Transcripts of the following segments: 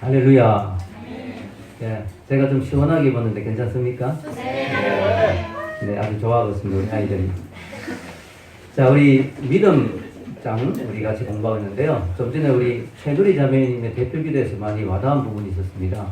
할렐루야. 예, 제가 좀 시원하게 입었는데 괜찮습니까? 네, 아주 좋아하고 있습니다, 우리 아이들이. 자, 우리 믿음장 우리 같이 공부하고 있는데요. 좀 전에 우리 최누리 자매님의 대표 기도에서 많이 와닿은 부분이 있었습니다.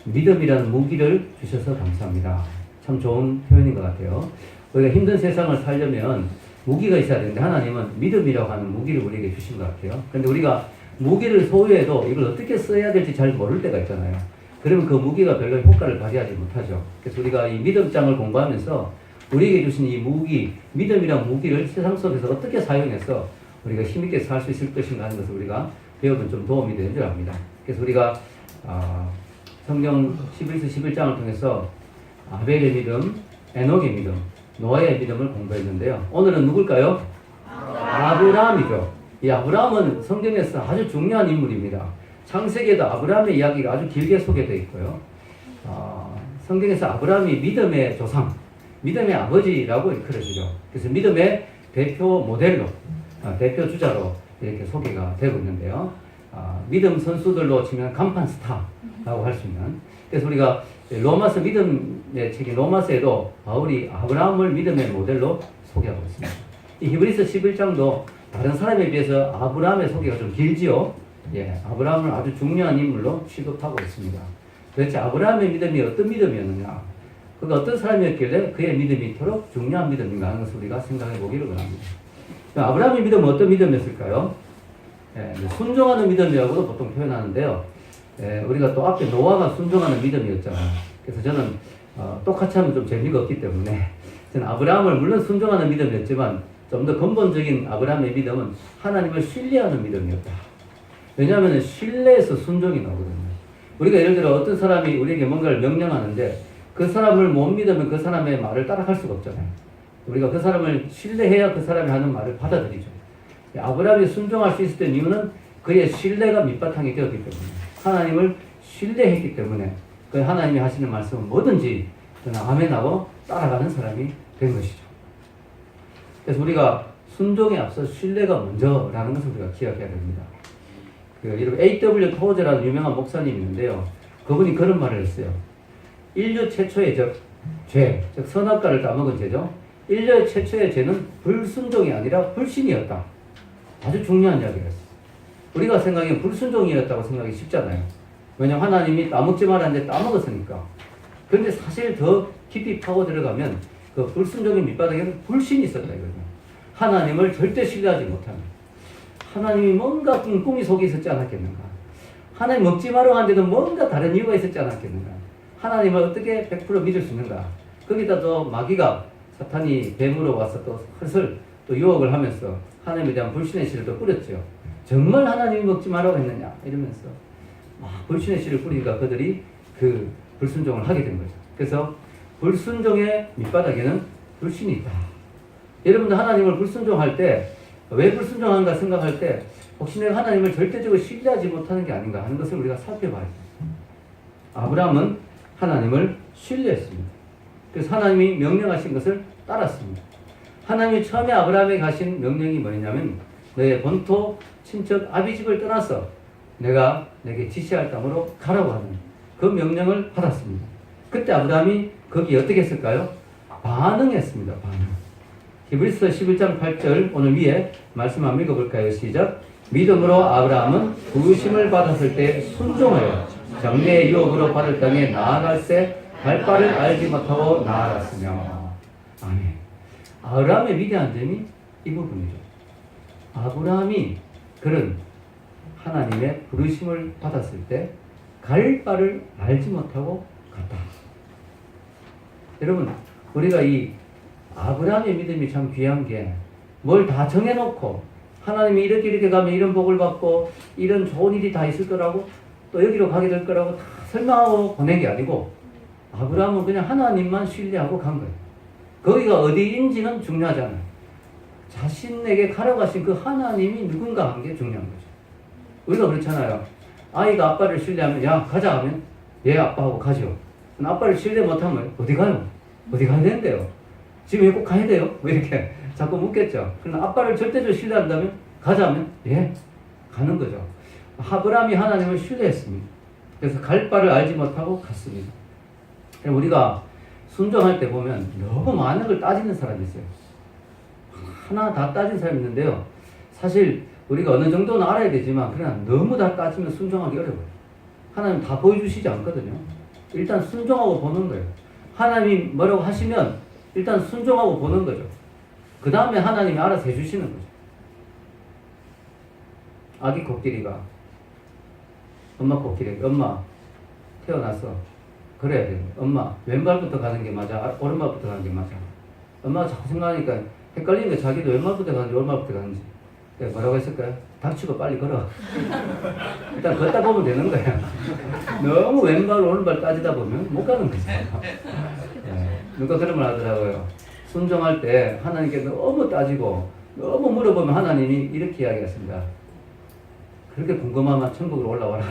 믿음이라는 무기를 주셔서 감사합니다. 참 좋은 표현인 것 같아요. 우리가 힘든 세상을 살려면 무기가 있어야 되는데 하나님은 믿음이라고 하는 무기를 우리에게 주신 것 같아요. 그런데 우리가 무기를 소유해도 이걸 어떻게 써야 될지 잘 모를 때가 있잖아요. 그러면 그 무기가 별로 효과를 발휘하지 못하죠. 그래서 우리가 이 믿음장을 공부하면서 우리에게 주신 이 무기, 믿음이란 무기를 세상 속에서 어떻게 사용해서 우리가 힘있게 살 수 있을 것인가 하는 것을 우리가 배우면 좀 도움이 되는 줄 압니다. 그래서 우리가 성경 11서 11장을 통해서 아벨의 믿음, 에녹의 믿음, 노아의 믿음을 공부했는데요. 오늘은 누굴까요? 아브라함이죠. 이 아브라함은 성경에서 아주 중요한 인물입니다. 창세기에도 아브라함의 이야기가 아주 길게 소개되어 있고요. 성경에서 아브라함이 믿음의 조상, 믿음의 아버지라고 일컬어지죠. 그래서 믿음의 대표 모델로, 대표 주자로 이렇게 소개가 되고 있는데요. 믿음 선수들로 치면 간판 스타라고 할 수 있는. 그래서 우리가 로마서 믿음의 책인 로마서에도 바울이 아브라함을 믿음의 모델로 소개하고 있습니다. 이 히브리서 11장도 다른 사람에 비해서 아브라함의 소개가 좀 길지요. 예, 아브라함을 아주 중요한 인물로 취급하고 있습니다. 도대체 아브라함의 믿음이 어떤 믿음이었느냐? 그가 어떤 사람이었길래 그의 믿음이 이토록 중요한 믿음인가 하는 것을 우리가 생각해 보기를 원합니다. 아브라함의 믿음은 어떤 믿음이었을까요? 예, 순종하는 믿음이라고도 보통 표현하는데요. 예, 우리가 또 앞에 노아가 순종하는 믿음이었잖아요. 그래서 저는 똑같이 하면 좀 재미가 없기 때문에 저는 아브라함을 물론 순종하는 믿음이었지만 좀 더 근본적인 아브라함의 믿음은 하나님을 신뢰하는 믿음이었다. 왜냐하면 신뢰에서 순종이 나오거든요. 우리가 예를 들어 어떤 사람이 우리에게 뭔가를 명령하는데 그 사람을 못 믿으면 그 사람의 말을 따라갈 수가 없잖아요. 우리가 그 사람을 신뢰해야 그 사람이 하는 말을 받아들이죠. 아브라함이 순종할 수 있었던 이유는 그의 신뢰가 밑바탕이 되었기 때문에, 하나님을 신뢰했기 때문에 그 하나님이 하시는 말씀은 뭐든지 아멘하고 따라가는 사람이 된 것이죠. 그래서 우리가 순종에 앞서 신뢰가 먼저라는 것을 우리가 기억해야 됩니다. 여러분 A.W. 토저라는 유명한 목사님이 있는데요. 그분이 그런 말을 했어요. 인류 최초의 죄, 즉 선악과를 따먹은 죄죠. 인류 최초의 죄는 불순종이 아니라 불신이었다. 아주 중요한 이야기를 했어요. 우리가 생각하기엔 불순종이었다고 생각하기 쉽잖아요. 왜냐하면 하나님이 따먹지 말았는데 따먹었으니까. 그런데 사실 더 깊이 파고 들어가면 그 불순종의 밑바닥에는 불신이 있었다 이거죠. 하나님을 절대 신뢰하지 못하는. 하나님이 뭔가 꿈이 속에 있었지 않았겠는가. 하나님 먹지 말라고 하는데도 뭔가 다른 이유가 있었지 않았겠는가. 하나님을 어떻게 100% 믿을 수 있는가. 거기다 또 마귀가 사탄이 뱀으로 와서 또 헛을 또 유혹을 하면서 하나님에 대한 불신의 씨를 또 뿌렸죠. 정말 하나님이 먹지 말라고 했느냐 이러면서 불신의 씨를 뿌리니까 그들이 그 불순종을 하게 된 거죠. 그래서 불순종의 밑바닥에는 불신이 있다. 여러분들 하나님을 불순종할 때 왜 불순종한가 생각할 때 혹시 내가 하나님을 절대적으로 신뢰하지 못하는 게 아닌가 하는 것을 우리가 살펴봐야 돼요. 아브라함은 하나님을 신뢰했습니다. 그래서 하나님이 명령하신 것을 따랐습니다. 하나님이 처음에 아브라함에게 하신 명령이 뭐였냐면 너의 본토 친척 아비집을 떠나서 내가 내게 지시할 땅으로 가라고 하는 그 명령을 받았습니다. 그때 아브라함이 거기에 어떻게 했을까요? 반응했습니다. 반응. 히브리서 11장 8절 오늘 위에 말씀 한번 읽어볼까요? 시작. 믿음으로 아브라함은 부르심을 받았을 때 순종하여 장래의 유업으로 받을 땅에 나아갈새 발바를 알지 못하고 나아갔으며. 아멘. 아브라함의 위대한 점이 이 부분이죠. 아브라함이 그런 하나님의 부르심을 받았을 때 갈 바를 알지 못하고 갔다. 여러분 우리가 이 아브라함의 믿음이 참 귀한 게 뭘 다 정해놓고 하나님이 이렇게 가면 이런 복을 받고 이런 좋은 일이 다 있을 거라고 또 여기로 가게 될 거라고 다 설명하고 보낸 게 아니고 아브라함은 그냥 하나님만 신뢰하고 간 거예요. 거기가 어디인지는 중요하지 않아요. 자신에게 가라고 하신 그 하나님이 누군가 한 게 중요한 거죠. 우리가 그렇잖아요. 아이가 아빠를 신뢰하면 야 가자 하면 예 아빠하고 가죠. 아빠를 신뢰 못하면 어디 가요? 어디 가야 되는데요? 지금 왜 꼭 가야 돼요? 왜 이렇게 자꾸 묻겠죠. 그러나 아빠를 절대적으로 신뢰한다면 가자면 예 가는 거죠. 아브라함이 하나님을 신뢰했습니다. 그래서 갈 바를 알지 못하고 갔습니다. 우리가 순종할 때 보면 너무 많은 걸 따지는 사람이 있어요. 하나 다 따진 사람이 있는데요. 사실 우리가 어느 정도는 알아야 되지만 그냥 너무 다 따지면 순종하기 어려워요. 하나님 다 보여주시지 않거든요. 일단 순종하고 보는 거예요. 하나님이 뭐라고 하시면 일단 순종하고 보는 거죠. 그 다음에 하나님이 알아서 해주시는 거죠. 아기 코끼리가 엄마 코끼리, 엄마 태어나서 그래야 돼요. 엄마 왼발부터 가는 게 맞아? 오른발부터 가는 게 맞아? 엄마가 자꾸 생각하니까 헷갈리는 게 자기도 왼발부터 가는지 오른발부터 가는지. 뭐라고 했을까요? 닥치고 빨리 걸어. 일단 걷다 보면 되는 거야. 너무 왼발 오른발 따지다 보면 못 가는 거죠. 누가 그런 말 하더라고요. 순종할 때 하나님께 너무 따지고 너무 물어보면 하나님이 이렇게 이야기했습니다. 그렇게 궁금하면 천국으로 올라와라.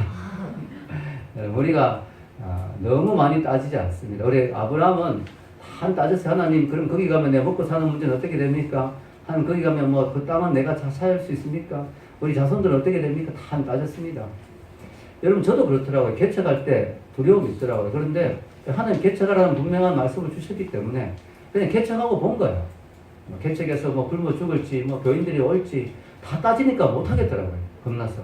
우리가 너무 많이 따지지 않습니다. 우리 아브라함은 한 따졌어요. 하나님, 그럼 거기 가면 내가 먹고 사는 문제는 어떻게 됩니까? 한 거기 가면 뭐 그 땅은 내가 차지할 수 있습니까? 우리 자손들은 어떻게 됩니까? 다 한 따졌습니다. 여러분 저도 그렇더라고요. 개척할 때 두려움이 있더라고요. 그런데 하나님 개척하라는 분명한 말씀을 주셨기 때문에 그냥 개척하고 본 거예요. 개척해서 뭐 굶어 죽을지 뭐 교인들이 올지 다 따지니까 못 하겠더라고요. 겁나서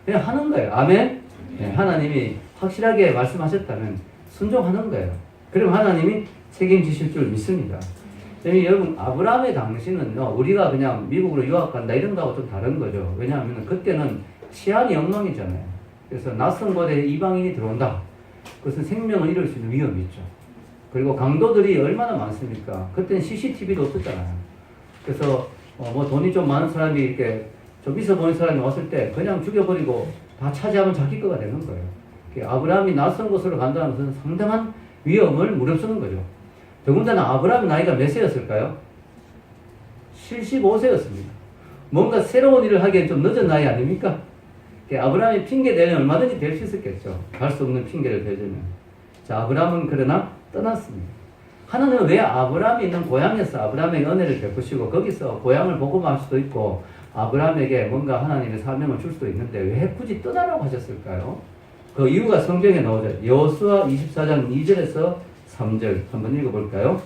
그냥 하는 거예요. 아멘. 네, 하나님이 확실하게 말씀하셨다면 순종하는 거예요. 그럼 하나님이 책임지실 줄 믿습니다. 여러분 아브라함의 당시는요, 우리가 그냥 미국으로 유학 간다 이런 거하고 좀 다른 거죠. 왜냐하면 그때는 치안이 엉망이잖아요. 그래서 낯선 곳에 이방인이 들어온다. 그것은 생명을 잃을 수 있는 위험이 있죠. 그리고 강도들이 얼마나 많습니까? 그때는 CCTV도 없었잖아요. 그래서 뭐 돈이 좀 많은 사람이 이렇게 좀 있어 보이는 사람이 왔을 때 그냥 죽여버리고 다 차지하면 자기 거가 되는 거예요. 아브라함이 낯선 곳으로 간다는 것은 상당한 위험을 무릅쓰는 거죠. 더군다나 아브라함의 나이가 몇 세였을까요? 75세였습니다. 뭔가 새로운 일을 하기엔 좀 늦은 나이 아닙니까? 아브라함이 핑계 대면 얼마든지 될 수 있었겠죠. 갈 수 없는 핑계를 대주면. 자, 아브라함은 그러나 떠났습니다. 하나님은 왜 아브라함이 있는 고향에서 아브라함에게 은혜를 베푸시고 거기서 고향을 복음할 수도 있고 아브라함에게 뭔가 하나님의 사명을 줄 수도 있는데 왜 굳이 떠나라고 하셨을까요? 그 이유가 성경에 나오죠. 여호수아 24장 2절에서 3절 한번 읽어볼까요?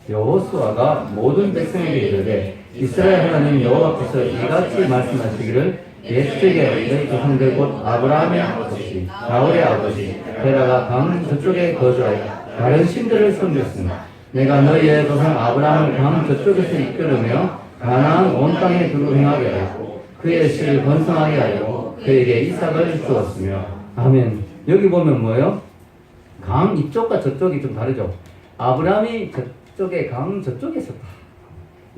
여호수아가 모든 백성에게 이르되 이스라엘 하나님 여호와께서 이같이 말씀하시기를 옛적에 너희 조상들 곧 아브라함의 아버지 나홀의 아버지 테라가 강 저쪽에 거주하여 다른 신들을 섬겼으나 내가 너희의 조상 아브라함을 강 저쪽에서 이끌으며 가나안 온 땅에 두루 행하게 하였고 그의 씨를 번성하게 하여 그에게 이삭을 주었으며 아멘. 여기 보면 뭐예요? 강 이쪽과 저쪽이 좀 다르죠. 아브라함이 저쪽에 강 저쪽에 있었다.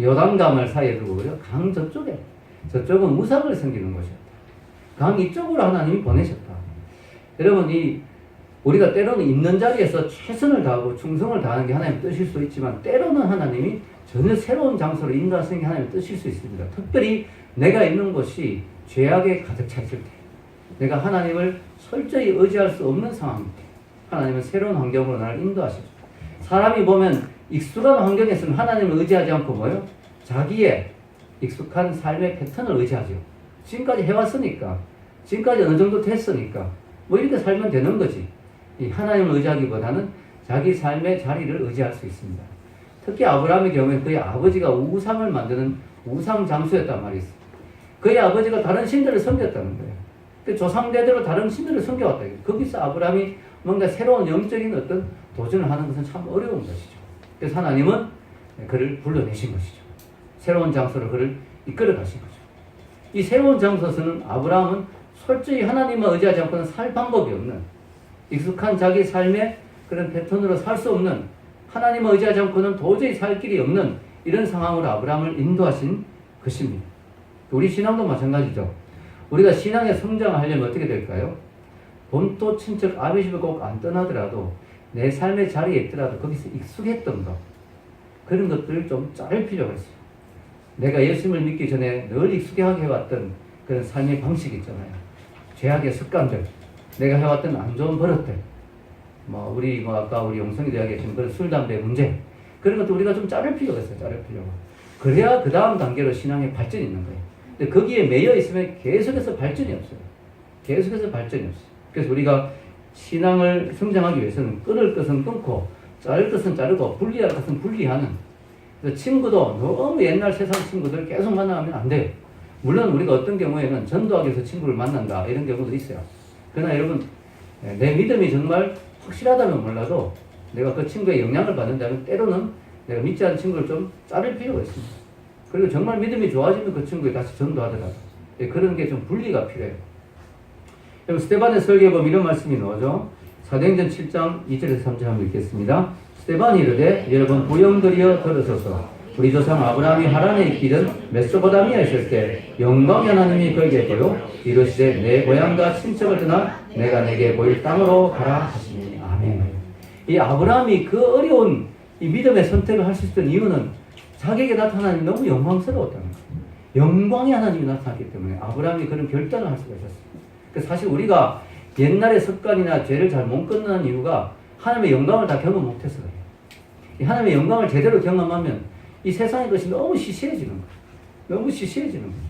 요단강을 사이에 두고요. 강 저쪽에. 저쪽은 우상을 섬기는 것이었다. 강 이쪽으로 하나님이 보내셨다. 여러분 우리가 때로는 있는 자리에서 최선을 다하고 충성을 다하는 게 하나님의 뜻일 수 있지만 때로는 하나님이 전혀 새로운 장소로 인도하시는 게 하나님의 뜻일 수 있습니다. 특별히 내가 있는 곳이 죄악에 가득 차 있을 때 내가 하나님을 철저히 의지할 수 없는 상황일 때 하나님은 새로운 환경으로 나를 인도하시죠. 사람이 보면 익숙한 환경에서는 하나님을 의지하지 않고 뭐요? 자기의 익숙한 삶의 패턴을 의지하죠. 지금까지 해왔으니까 지금까지 어느 정도 됐으니까 뭐 이렇게 살면 되는 거지. 이 하나님을 의지하기보다는 자기 삶의 자리를 의지할 수 있습니다. 특히 아브라함의 경우에 그의 아버지가 우상을 만드는 우상 장수였단 말이 있어요. 그의 아버지가 다른 신들을 섬겼다는 거예요. 그 조상대대로 다른 신들을 섬겨왔다. 거기서 아브라함이 뭔가 새로운 영적인 어떤 도전을 하는 것은 참 어려운 것이죠. 그래서 하나님은 그를 불러내신 것이죠. 새로운 장소로 그를 이끌어 가신 거죠. 이 새로운 장소에서는 아브라함은 솔직히 하나님만 의지하지 않고는 살 방법이 없는 익숙한 자기 삶의 그런 패턴으로 살 수 없는 하나님을 의지하지 않고는 도저히 살 길이 없는 이런 상황으로 아브라함을 인도하신 것입니다. 우리 신앙도 마찬가지죠. 우리가 신앙에 성장하려면 어떻게 될까요? 본토 친척 아비 집을 꼭 안 떠나더라도 내 삶의 자리에 있더라도 거기서 익숙했던 것 그런 것들을 좀 자를 필요가 있어요. 내가 예수님을 믿기 전에 늘 익숙하게 해왔던 그런 삶의 방식이 있잖아요. 죄악의 습관들, 내가 해왔던 안 좋은 버릇들, 아까 우리 용성이도 이야기했지만 그런 술, 담배 문제 그런 것도 우리가 좀 자를 필요가 있어요. 자를 필요가. 그래야 그 다음 단계로 신앙의 발전이 있는 거예요. 근데 거기에 매여 있으면 계속해서 발전이 없어요. 계속해서 발전이 없어요. 그래서 우리가 신앙을 성장하기 위해서는 끊을 것은 끊고 자를 것은 자르고 분리할 것은 분리하는. 그래서 친구도 너무 옛날 세상 친구들 계속 만나면 안 돼요. 물론 우리가 어떤 경우에는 전도하기 위해서 친구를 만난다 이런 경우도 있어요. 그러나 여러분 내 믿음이 정말 확실하다면 몰라도 내가 그 친구의 영향을 받는다면 때로는 내가 믿지 않는 친구를 좀 자를 필요가 있습니다. 그리고 정말 믿음이 좋아지면 그 친구에 다시 전도하더라도 그런 게 좀 분리가 필요해요. 여러분 스데반의 설교에 보면 이런 말씀이 나오죠. 사도행전 7장 2절에서 3절 한번 읽겠습니다. 스데반이 이르되 여러분 부영들이여 들으소서. 우리 조상 아브라함이 하란에 있기는 메소포다미아에 있을 때 영광의 하나님이 그에게 보여 이르시되 내 고향과 친척을 떠나 내가 내게 보일 땅으로 가라 하시니. 아멘. 이 아브라함이 그 어려운 이 믿음의 선택을 할 수 있었던 이유는 자기에게 나타나는 너무 영광스러웠다는 거예요. 영광의 하나님이 나타났기 때문에 아브라함이 그런 결단을 할 수가 있었어요. 그러니까 사실 우리가 옛날의 습관이나 죄를 잘 못 끊는 이유가 하나님의 영광을 다 경험 못해서 그래요. 이 하나님의 영광을 제대로 경험하면 이 세상의 것이 너무 시시해지는 거예요. 너무 시시해지는 거예요.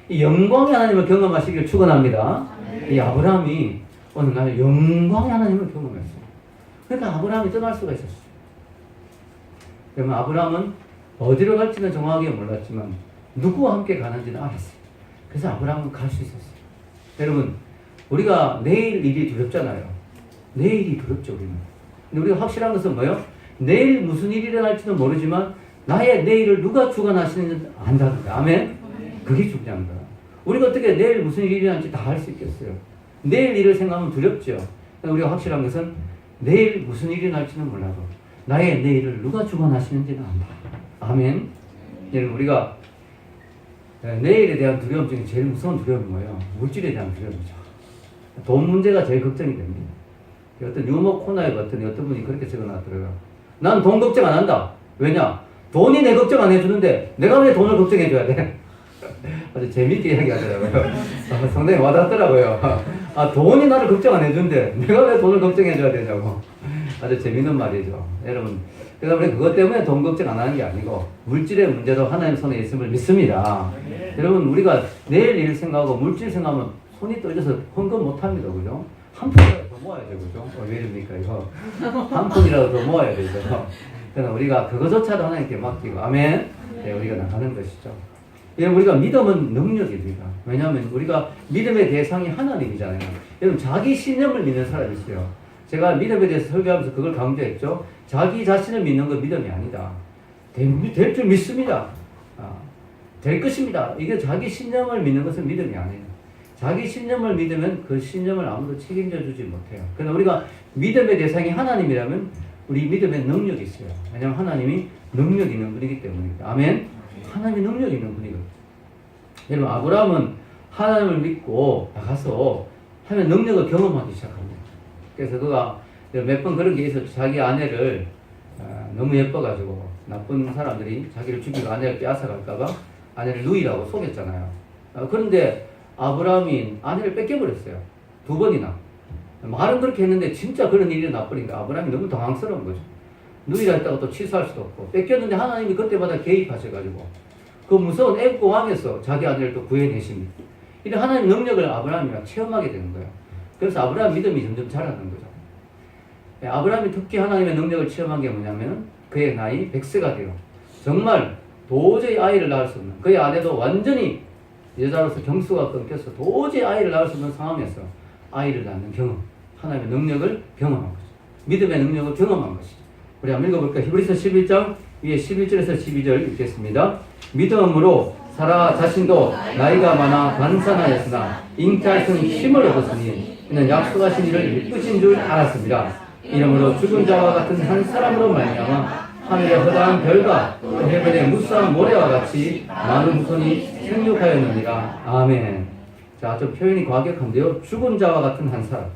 이 영광의 하나님을 경험하시길 축원합니다. 이 아브라함이 어느 날 영광의 하나님을 경험했어요. 그러니까 아브라함이 떠날 수가 있었어요. 그러면 아브라함은 어디로 갈지는 정확하게 몰랐지만 누구와 함께 가는지는 알았어요. 그래서 아브라함은 갈 수 있었어요. 여러분, 우리가 내일 일이 두렵잖아요. 내일이 두렵죠, 우리는. 근데 우리가 확실한 것은 뭐예요? 내일 무슨 일이 일어날지는 모르지만 나의 내일을 누가 주관하시는지 안다는 거예요. 아멘? 그게 중요한 거예요. 우리가 어떻게 내일 무슨 일이 일어날지 다 알 수 있겠어요? 내일 일을 생각하면 두렵죠. 우리가 확실한 것은 내일 무슨 일이 날지는 몰라도 나의 내일을 누가 주관하시는지는 안다. 아멘? 여러분, 우리가 내일에 대한 두려움 중에 제일 무서운 두려움이 뭐예요? 물질에 대한 두려움이죠. 돈 문제가 제일 걱정이 됩니다. 어떤 유머 코너에 봤더니 어떤 분이 그렇게 적어놨더라고요. 난 돈 걱정 안 한다. 왜냐? 돈이 내 걱정 안 해주는데 내가 왜 돈을 걱정해줘야 돼? 아주 재밌게 이야기하더라고요. 상당히 와닿더라고요. 아, 돈이 나를 걱정 안 해주는데 내가 왜 돈을 걱정해줘야 되냐고. 아주 재밌는 말이죠. 여러분, 그래서 우리 그것 때문에 돈 걱정 안 하는 게 아니고 물질의 문제도 하나님 손에 있음을 믿습니다. 여러분, 우리가 내일 일 생각하고 물질 생각하면 손이 떨려서 헌금 못 합니다. 그죠? 한 푼이라도 더 모아야 되죠. 그죠? 왜 이럽니까, 이거? 한 푼이라도 더 모아야 되죠. 그러나 우리가 그거조차도 하나님께 맡기고, 아멘? 네, 우리가 나가는 것이죠. 예, 우리가 믿음은 능력입니다. 왜냐하면 우리가 믿음의 대상이 하나님이잖아요. 여러분, 자기 신념을 믿는 사람이 있어요. 제가 믿음에 대해서 설교하면서 그걸 강조했죠. 자기 자신을 믿는 건 믿음이 아니다. 될 줄 믿습니다. 될 것입니다. 이게 자기 신념을 믿는 것은 믿음이 아니에요. 자기 신념을 믿으면 그 신념을 아무도 책임져 주지 못해요. 그러나 우리가 믿음의 대상이 하나님이라면 우리 믿음에 능력이 있어요. 왜냐하면 하나님이 능력 있는 분이기 때문입니다. 아멘? 하나님이 능력 있는 분이거든요. 여러분, 아브라함은 하나님을 믿고 나가서 하나님의 능력을 경험하기 시작합니다. 그래서 그가 몇 번 그런 게 있었죠. 자기 아내를 너무 예뻐가지고 나쁜 사람들이 자기를 죽이고 아내를 빼앗아갈까봐 아내를 누이라고 속였잖아요. 그런데 아브라함이 아내를 뺏겨버렸어요. 2번이나. 말은 그렇게 했는데 진짜 그런 일이 나버리니까 아브라함이 너무 당황스러운 거죠. 누이라 했다가 또 취소할 수도 없고 뺏겼는데 하나님이 그때마다 개입하셔가지고 그 무서운 애굽 왕에서 자기 아내를 또 구해내십니다. 이런 하나님의 능력을 아브라함이 체험하게 되는 거예요. 그래서 아브라함 믿음이 점점 자라는 거죠. 아브라함이 특히 하나님의 능력을 체험한 게 뭐냐면 그의 나이 100세가 되어 정말 도저히 아이를 낳을 수 없는, 그의 아내도 완전히 여자로서 경수가 끊겨서 도저히 아이를 낳을 수 없는 상황에서 아이를 낳는 경험, 하나님의 능력을 경험한 거죠. 믿음의 능력을 경험한 것이죠. 우리 한번 읽어볼까요? 히브리서 11장 위에 11절에서 12절 읽겠습니다. 믿음으로 사라 자신도 나이가 많아 반산하였으나 잉태할 수 있는 힘을 얻었으니 이는 약속하신 일을 이루신 줄 알았습니다. 이러므로 죽은 자와 같은 한 사람으로 말미암아 하늘의 허다한 별과 해변의 무수한 모래와 같이 많은 후손이 생육하였느니라. 아멘. 자, 좀 표현이 과격한데요. 죽은 자와 같은 한 사람.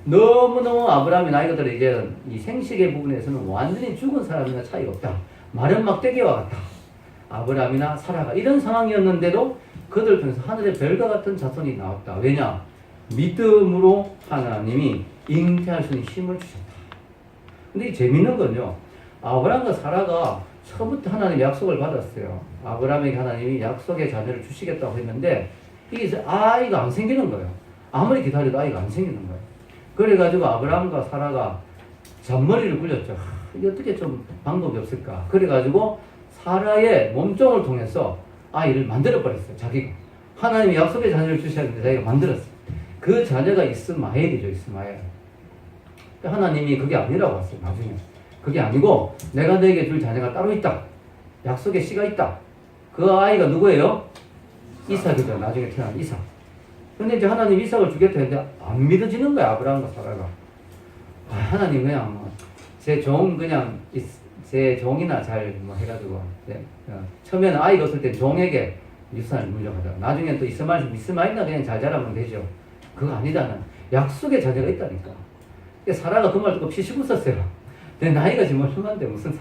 너무너무 아브라함의 나이가 들어 이제 이 생식의 부분에서는 완전히 죽은 사람이나 차이가 없다. 마른 막대기와 같다. 아브라함이나 사라가 이런 상황이었는데도 그들 편에서 하늘의 별과 같은 자손이 나왔다. 왜냐? 믿음으로 하나님이 잉태할 수 있는 힘을 주셨다. 근데 이 재밌는 건요. 아브라함과 사라가 처음부터 하나님 약속을 받았어요. 아브라함에게 하나님이 약속의 자녀를 주시겠다고 했는데 이게 아이가 안 생기는 거예요. 아무리 기다려도 아이가 안 생기는 거예요. 그래가지고 아브라함과 사라가 잔머리를 굴렸죠. 이게 어떻게 좀 방법이 없을까? 그래가지고 사라의 몸종을 통해서 아이를 만들어버렸어요. 자기가. 하나님이 약속의 자녀를 주셨는데 자기가 만들었어요. 그 자녀가 이스마엘이죠. 이스마엘. 하나님이 그게 아니라고 했어요. 나중에. 그게 아니고 내가 너에게 줄 자녀가 따로 있다. 약속의 씨가 있다. 그 아이가 누구예요? 이삭이죠. 나중에 태어난 이삭. 근데 이제 하나님 이삭을 주겠다 했는데 안 믿어지는 거야. 아브라함과 사라가. 하나님 그냥 제 종이나 잘 뭐 해가지고 처음에는 아이가 없을 때 종에게 유산을 물려가다가 나중에 또 이스마엘이나 그냥 잘 자라면 되죠. 그거 아니다는 약속의 자녀가 있다니까. 사라가 그 말 듣고 피식 웃었어요. 내 나이가 지금 얼마인데 무슨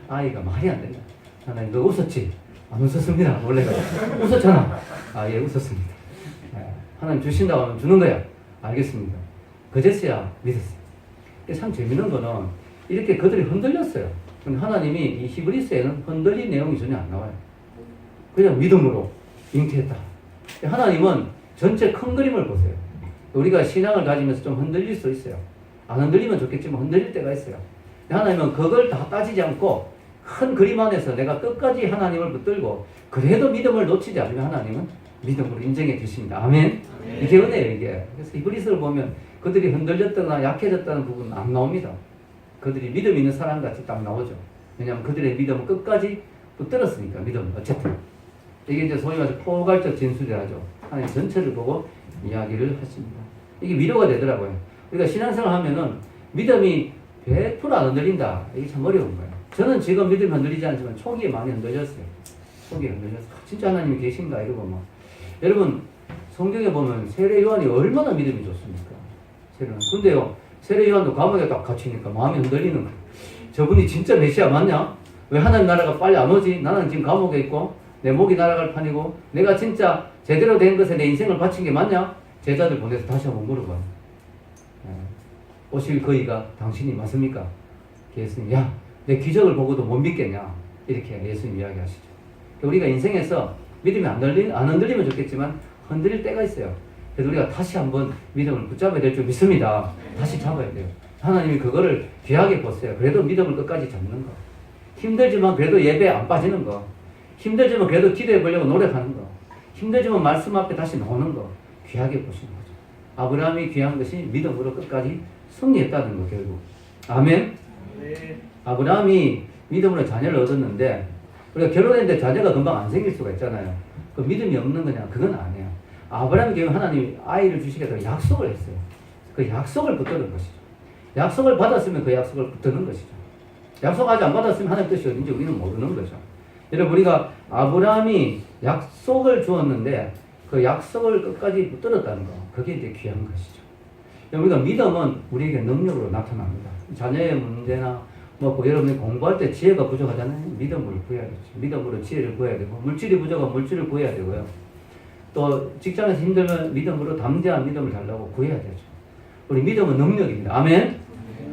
아이가 말이 안 된다. 하나님 너 웃었지? 안 웃었습니다. 원래가 웃었잖아. 예 웃었습니다. 하나님 주신다고 하면 주는 거야. 알겠습니다. 그제서야 믿었어요. 참 재밌는 거는 이렇게 그들이 흔들렸어요. 근데 하나님이 이 히브리서에는 흔들린 내용이 전혀 안 나와요. 그냥 믿음으로 잉태했다. 하나님은 전체 큰 그림을 보세요. 우리가 신앙을 가지면서 좀 흔들릴 수 있어요. 안 흔들리면 좋겠지만 흔들릴 때가 있어요. 하나님은 그걸 다 따지지 않고 큰 그림 안에서 내가 끝까지 하나님을 붙들고 그래도 믿음을 놓치지 않으면 하나님은 믿음으로 인정해 주십니다. 아멘. 이게 은혜예요. 이게. 그래서 히브리서를 보면 그들이 흔들렸거나 약해졌다는 부분은 안 나옵니다. 그들이 믿음 있는 사람같이 딱 나오죠. 왜냐하면 그들의 믿음은 끝까지 붙들었으니까 믿음은 어쨌든 이게 이제 소위 말해서 포괄적 진술이라죠. 하나님 전체를 보고 이야기를 하십니다. 이게 위로가 되더라고요. 우리가 신앙생활 하면은 믿음이 100%안 흔들린다. 이게 참 어려운 거예요. 저는 지금 믿음이 흔들리지 않지만 초기에 많이 흔들렸어요. 초기에 흔들렸어요. 진짜 하나님이 계신가 이러고 막. 여러분 성경에 보면 세례 요한이 얼마나 믿음이 좋습니까? 근데요 세례 요한도 감옥에 딱 갇히니까 마음이 흔들리는 거예요. 저분이 진짜 메시아 맞냐? 왜 하나님 나라가 빨리 안 오지? 나는 지금 감옥에 있고 내 목이 날아갈 판이고 내가 진짜 제대로 된 것에 내 인생을 바친 게 맞냐? 제자들 보내서 다시 한번 물어봐요. 오실 그이가 당신이 맞습니까? 예수님, 야, 내 기적을 보고도 못 믿겠냐? 이렇게 예수님 이야기하시죠. 우리가 인생에서 믿음이 안 흔들리면 좋겠지만 흔들릴 때가 있어요. 그래서 우리가 다시 한번 믿음을 붙잡아야 될 줄 믿습니다. 다시 잡아야 돼요. 하나님이 그거를 귀하게 보세요. 그래도 믿음을 끝까지 잡는 거. 힘들지만 그래도 예배에 안 빠지는 거. 힘들지만 그래도 기도해 보려고 노력하는 거. 힘들지만 말씀 앞에 다시 나오는 거. 귀하게 보시는 거죠. 아브라함이 귀한 것이 믿음으로 끝까지 승리했다는 거 결국. 아멘. 네. 아브라함이 믿음으로 자녀를 얻었는데 우리가 결혼했는데 자녀가 금방 안 생길 수가 있잖아요. 그 믿음이 없는 거냐? 그건 아니에요. 아브라함이 결국 하나님이 아이를 주시겠다고 약속을 했어요. 그 약속을 붙드는 것이죠. 약속을 받았으면 그 약속을 붙드는 것이죠. 약속하지 안 받았으면 하나님 뜻이 어딘지 우리는 모르는 거죠. 여러분 우리가 아브라함이 약속을 주었는데 그 약속을 끝까지 붙들었다는 거 그게 이제 귀한 것이죠. 우리가 믿음은 우리에게 능력으로 나타납니다. 자녀의 문제나 여러분이 공부할 때 지혜가 부족하잖아요. 믿음을 구해야겠죠. 믿음으로 지혜를 구해야 되고 물질이 부족하면 물질을 구해야 되고요. 또 직장에서 힘들면 믿음으로 담대한 믿음을 달라고 구해야 되죠. 우리 믿음은 능력입니다. 아멘.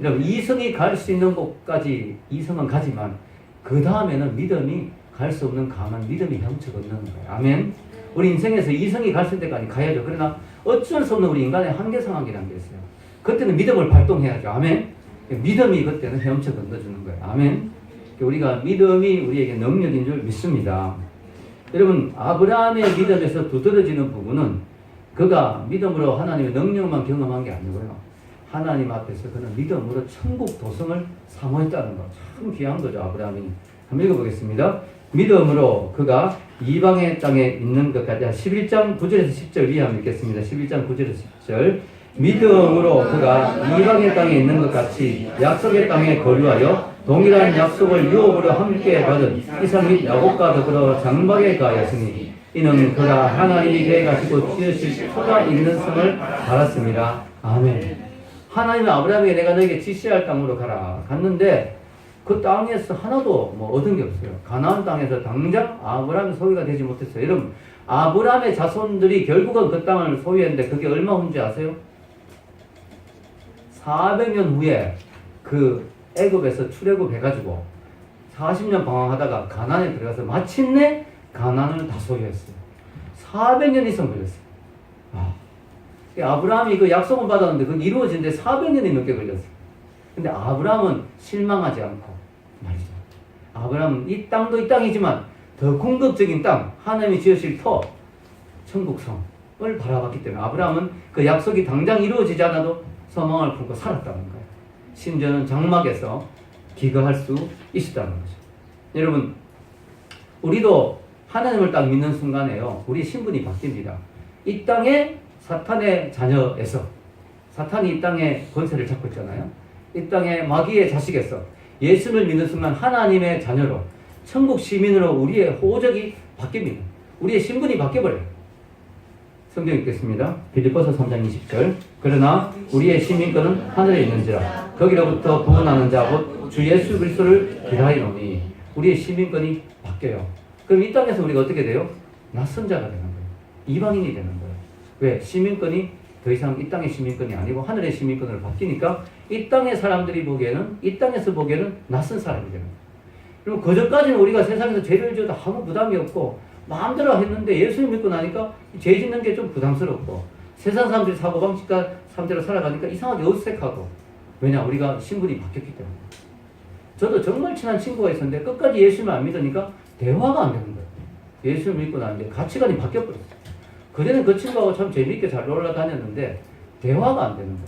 여러분 이성이 갈 수 있는 곳까지 이성은 가지만 그 다음에는 믿음이 갈 수 없는 강한 믿음이 형체가 없는 거예요. 아멘. 우리 인생에서 이성이 갈 수 있는 데까지 가야죠. 그러나 어쩔 수 없는 우리 인간의 한계 상황이라는 게 있어요. 그때는 믿음을 발동해야죠. 아멘. 믿음이 그때는 헤엄쳐 건너주는 거예요. 아멘. 우리가 믿음이 우리에게 능력인 줄 믿습니다. 여러분 아브라함의 믿음에서 두드러지는 부분은 그가 믿음으로 하나님의 능력만 경험한 게 아니고요. 하나님 앞에서 그는 믿음으로 천국 도성을 사모했다는 거. 참 귀한 거죠. 아브라함이. 한번 읽어보겠습니다. 믿음으로 그가 이방의 땅에 있는 것까지 11장 9절에서 10절 위에 한번 읽겠습니다. 11장 9절에서 10절 믿음으로 그가 이방의 땅에 있는 것 같이 약속의 땅에 거류하여 동일한 약속을 유업으로 함께 받은 이삭 및 야곱과 더불어 장막에 가하였으니 이는 그가 하나님이 그에 가시고 지으실 터가 있는 성을 알았습니다. 아멘. 하나님은 아브라함에게 내가 너에게 지시할 땅으로 가라. 갔는데 그 땅에서 하나도 얻은 게 없어요. 가나안 땅에서 당장 아브라함의 소유가 되지 못했어요. 여러분 아브라함의 자손들이 결국은 그 땅을 소유했는데 그게 얼마 후인지 아세요? 400년 후에 그 애굽에서 출애굽해가지고 40년 방황하다가 가나안에 들어가서 마침내 가나안을 다 소유했어요. 400년 이상 걸렸어요. 아브라함이 그 약속은 받았는데 그게 이루어지는데 400년이 넘게 걸렸어요. 근데 아브라함은 실망하지 않고 말이죠. 아브라함은 이 땅도 이 땅이지만 더 궁극적인 땅, 하나님이 지으실 터, 천국성을 바라봤기 때문에 아브라함은 그 약속이 당장 이루어지지 않아도 소망을 품고 살았다는 거예요. 심지어는 장막에서 기거할 수 있었다는 거죠. 여러분, 우리도 하나님을 딱 믿는 순간에요, 우리 신분이 바뀝니다. 이 땅에 사탄의 자녀에서, 사탄이 이 땅에 권세를 잡고 있잖아요. 이 땅에 마귀의 자식에서 예수를 믿는 순간 하나님의 자녀로, 천국 시민으로 우리의 호적이 바뀝니다. 우리의 신분이 바뀌어버려요. 성경 읽겠습니다. 빌립보서 3장 20절. 그러나 우리의 시민권은 하늘에 있는지라 거기로부터 구원하는 자 곧 주 예수 그리스도를 기다리노니. 우리의 시민권이 바뀌어요. 그럼 이 땅에서 우리가 어떻게 돼요? 낯선 자가 되는 거예요. 이방인이 되는 거예요. 왜? 시민권이 더 이상 이 땅의 시민권이 아니고 하늘의 시민권으로 바뀌니까 이 땅의 사람들이 보기에는, 이 땅에서 보기에는 낯선 사람이 되는 거예요. 그럼 그전까지는 우리가 세상에서 죄를 지어도 아무 부담이 없고 마음대로 했는데 예수를 믿고 나니까 죄 짓는 게 좀 부담스럽고 세상 사람들이 사고방식과 삶대로 살아가니까 이상하게 어색하고. 왜냐? 우리가 신분이 바뀌었기 때문에. 저도 정말 친한 친구가 있었는데 끝까지 예수를 안 믿으니까 대화가 안 되는 거예요. 예수를 믿고 나는데 가치관이 바뀌어버렸어요. 그전에는 그 친구하고 참 재미있게 잘 놀러 다녔는데 대화가 안 되는 거예요.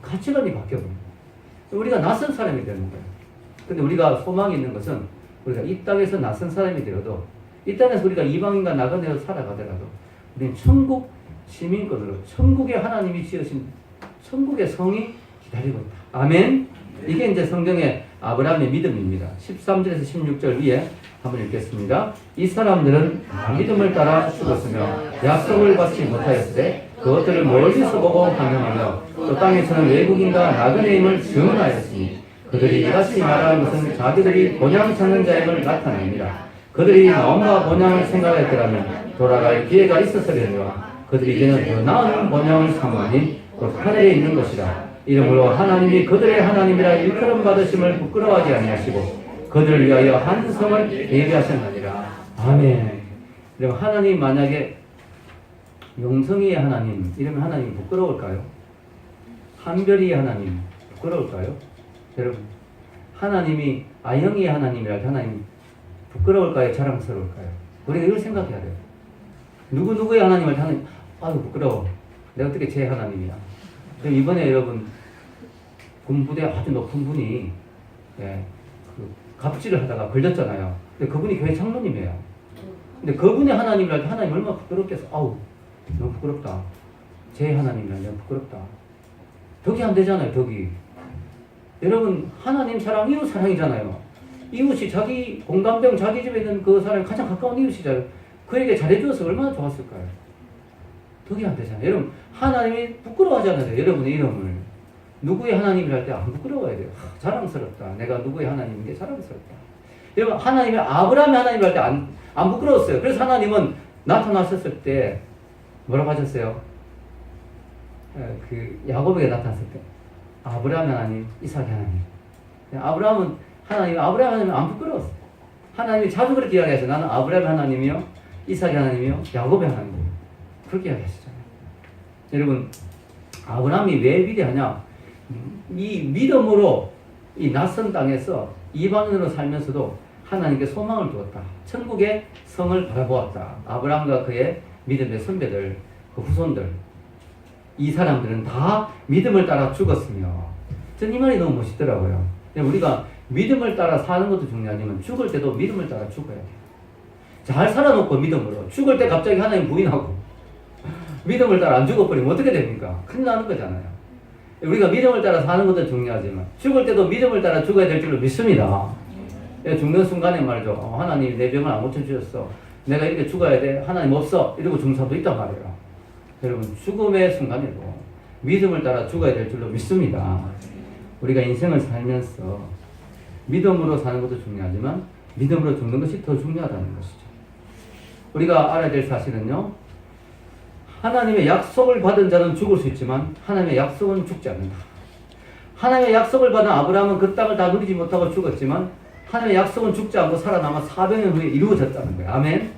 가치관이 바뀌어버린 거예요. 우리가 낯선 사람이 되는 거예요. 근데 우리가 소망이 있는 것은 우리가 이 땅에서 낯선 사람이 되어도, 이 땅에서 우리가 이방인과 나그네로 살아가더라도 우리는 천국 시민권으로 천국의 하나님이 지으신 천국의 성이 기다리고 있다. 아멘. 이게 이제 성경의 아브라함의 믿음입니다. 13절에서 16절 위에 한번 읽겠습니다. 이 사람들은 믿음을 따라 죽었으며 약속을 받지 못하였으되 그것들을 멀리서 보고 환영하며 또 땅에서는 외국인과 나그네임을 증언하였으니 그들이 이같이 말하는 것은 자기들이 본향 찾는 자임을 나타냅니다. 그들이 마음과 본향을 생각했더라면 돌아갈 기회가 있었으려니와 그들이 이제는 더 나은 본향을 삼으니 곧 하늘에 있는 것이라. 이러므로 하나님이 그들의 하나님이라 일컬음 받으심을 부끄러워하지 아니하시고 그들을 위하여 한 성을 예비하셨느니라. 아멘. 그럼 하나님 만약에 용성이의 하나님 이러면 하나님이 부끄러울까요? 한별이의 하나님 부끄러울까요? 여러분, 하나님이 아영이의 하나님이라 하나님 부끄러울까요? 자랑스러울까요? 우리가 이걸 생각해야 돼요. 누구의 하나님을 하나님, 아유 부끄러워. 내가 어떻게 제 하나님이야. 이번에 여러분 군부대 아주 높은 분이 그 갑질을 하다가 걸렸잖아요. 근데 그분이 교회 장로님이에요. 근데 그분의 하나님이랄 때 하나님 얼마나 부끄럽겠어. 아우 너무 부끄럽다. 제 하나님이란 너무 부끄럽다. 덕이 안 되잖아요. 덕이. 여러분 하나님 사랑 이웃 사랑이잖아요. 이웃이 자기 공감병 자기 집에 있는 그 사람이 가장 가까운 이웃이잖아요. 그에게 잘해주어서 얼마나 좋았을까요? 덕이 안 되잖아요. 여러분 하나님이 부끄러워하잖아요. 여러분의 이름을. 누구의 하나님이랄 때 안 부끄러워야 돼요. 자랑스럽다. 내가 누구의 하나님인 게 자랑스럽다. 여러분 하나님의 아브라함의 하나님이랄 때 안 부끄러웠어요. 그래서 하나님은 나타나셨을 때 뭐라고 하셨어요? 그 야곱에게 나타났을 때 아브라함의 하나님, 이삭의 하나님. 아브라함은 아브라함의 하나님은 안 부끄러웠어요. 하나님이 자주 그렇게 이야기하세요. 나는 아브라함의 하나님이요, 이삭의 하나님이요, 야곱의 하나님이요. 그렇게 이야기하시잖아요. 여러분 아브라함이 왜 위대하냐? 이 믿음으로 이 낯선 땅에서 이방인으로 살면서도 하나님께 소망을 두었다. 천국의 성을 바라보았다. 아브라함과 그의 믿음의 선배들, 그 후손들, 이 사람들은 다 믿음을 따라 죽었으며, 전 이 말이 너무 멋있더라고요. 우리가 믿음을 따라 사는 것도 중요하지만 죽을 때도 믿음을 따라 죽어야 돼요. 잘 살아놓고 믿음으로 죽을 때 갑자기 하나님 부인하고 믿음을 따라 안 죽어버리면 어떻게 됩니까? 큰일 나는 거잖아요. 우리가 믿음을 따라 사는 것도 중요하지만 죽을 때도 믿음을 따라 죽어야 될 줄로 믿습니다. 죽는 순간에 말이죠. 하나님 내 병을 안 고쳐주셨어. 내가 이렇게 죽어야 돼. 하나님 없어. 이러고 죽는 사람도 있단 말이에요. 여러분 죽음의 순간에도 믿음을 따라 죽어야 될 줄로 믿습니다. 우리가 인생을 살면서 믿음으로 사는 것도 중요하지만 믿음으로 죽는 것이 더 중요하다는 것이죠. 우리가 알아야 될 사실은요, 하나님의 약속을 받은 자는 죽을 수 있지만 하나님의 약속은 죽지 않는다. 하나님의 약속을 받은 아브라함은 그 땅을 다 누리지 못하고 죽었지만 하나님의 약속은 죽지 않고 살아남아 400년 후에 이루어졌다는 거예요. 아멘.